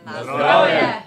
Na zdravje!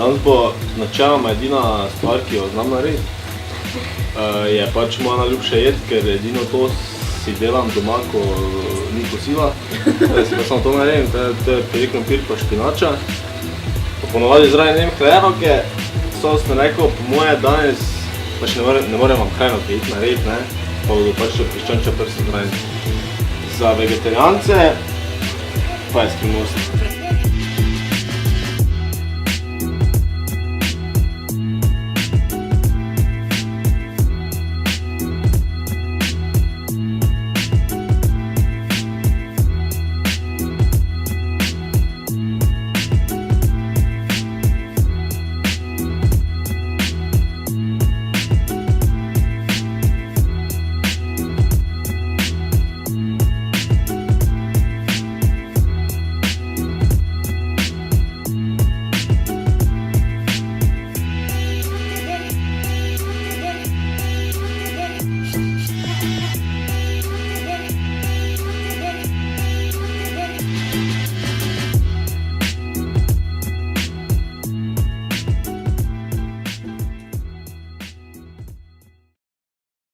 Danes bo načeloma edina stvar, ki jo znam narediti, je pač moja najljubša jed, ker edino to si delam doma, ko ni kosila. Si pa samo to naredim, to je piri krompir pa špinača. Ponovadi zraven jem hlenovke, samo sem rekel, po moje danes pač ne morem vam hlenovke iti narediti, ne, pa bodo pač piščančja prsti zraven. Za vegetarijance pa eskimosti.